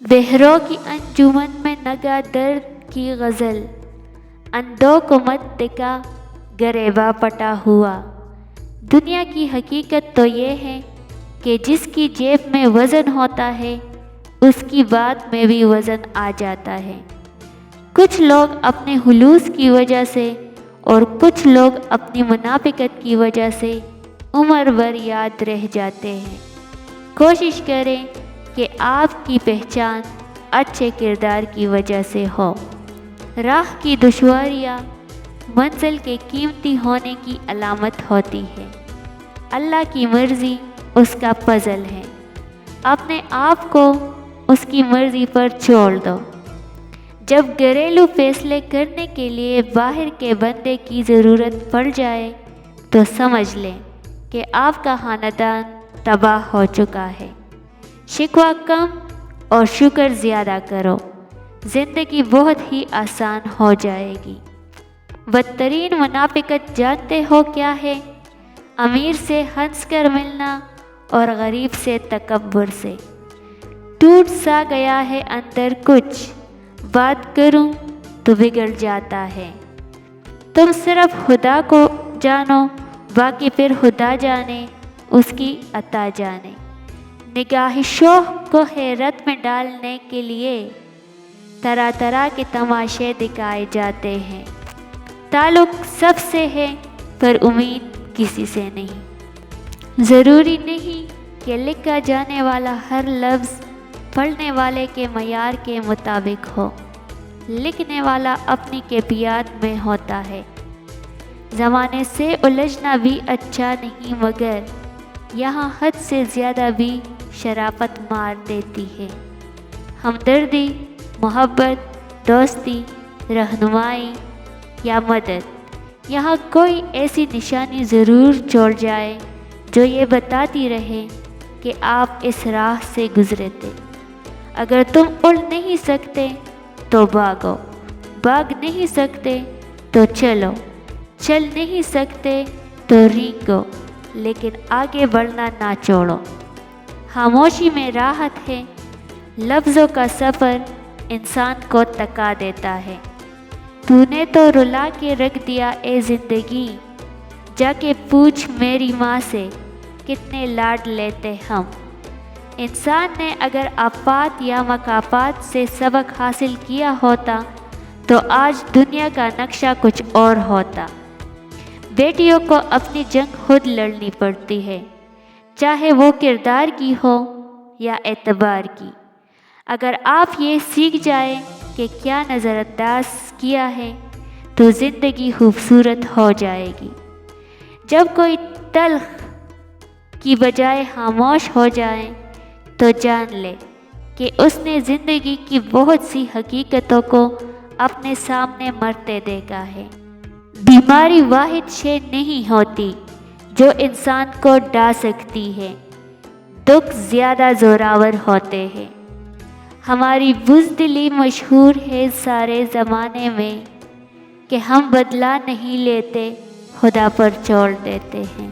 بہروں کی انجمن میں نگا درد کی غزل، اندھوں کو مت دکھا گریباں پٹا ہوا۔ دنیا کی حقیقت تو یہ ہے کہ جس کی جیب میں وزن ہوتا ہے اس کی بات میں بھی وزن آ جاتا ہے۔ کچھ لوگ اپنے خلوص کی وجہ سے اور کچھ لوگ اپنی منافقت کی وجہ سے عمر بھر یاد رہ جاتے ہیں۔ کوشش کریں کہ آپ کی پہچان اچھے کردار کی وجہ سے ہو۔ راہ کی دشواریاں منزل کے قیمتی ہونے کی علامت ہوتی ہے۔ اللہ کی مرضی اس کا پزل ہے۔ اپنے آپ کو اس کی مرضی پر چھوڑ دو۔ جب گھریلو فیصلے کرنے کے لیے باہر کے بندے کی ضرورت پڑ جائے تو سمجھ لیں کہ آپ کا خاندان تباہ ہو چکا ہے۔ شکوہ کم اور شکر زیادہ کرو، زندگی بہت ہی آسان ہو جائے گی۔ بدترین منافقت جانتے ہو کیا ہے؟ امیر سے ہنس کر ملنا اور غریب سے تکبر سے۔ ٹوٹ سا گیا ہے اندر کچھ، بات کروں تو بگڑ جاتا ہے۔ تم صرف خدا کو جانو، باقی پھر خدا جانے، اس کی عطا جانے۔ نگاہ شوق کو حیرت میں ڈالنے کے لیے طرح طرح کے تماشے دکھائے جاتے ہیں۔ تعلق سب سے ہے پر امید کسی سے نہیں۔ ضروری نہیں کہ لکھا جانے والا ہر لفظ پڑھنے والے کے معیار کے مطابق ہو۔ لکھنے والا اپنی کیفیت میں ہوتا ہے۔ زمانے سے الجھنا بھی اچھا نہیں، مگر یہاں حد سے زیادہ بھی شرافت مار دیتی ہے۔ ہمدردی، محبت، دوستی، رہنمائی یا مدد، یہاں کوئی ایسی نشانی ضرور چھوڑ جائے جو یہ بتاتی رہے کہ آپ اس راہ سے گزرے تھے۔ اگر تم اڑ نہیں سکتے تو بھاگو، بھاگ نہیں سکتے تو چلو، چل نہیں سکتے تو رینگو، لیکن آگے بڑھنا نہ چھوڑو۔ خاموشی میں راحت ہے۔ لفظوں کا سفر انسان کو تھکا دیتا ہے۔ تو نے تو رلا کے رکھ دیا اے زندگی، جا کے پوچھ میری ماں سے کتنے لاڈ لیتے ہم۔ انسان نے اگر آفات یا مکافات سے سبق حاصل کیا ہوتا تو آج دنیا کا نقشہ کچھ اور ہوتا۔ بیٹیوں کو اپنی جنگ خود لڑنی پڑتی ہے، چاہے وہ کردار کی ہو یا اعتبار کی۔ اگر آپ یہ سیکھ جائیں کہ کیا نظر انداز کیا ہے تو زندگی خوبصورت ہو جائے گی۔ جب کوئی تلخ کی بجائے خاموش ہو جائے تو جان لے کہ اس نے زندگی کی بہت سی حقیقتوں کو اپنے سامنے مرتے دیکھا ہے۔ بیماری واحد شے نہیں ہوتی جو انسان کو ڈھا سکتی ہے، دکھ زیادہ زوراور ہوتے ہیں۔ ہماری بزدلی مشہور ہے سارے زمانے میں کہ ہم بدلہ نہیں لیتے، خدا پر چھوڑ دیتے ہیں۔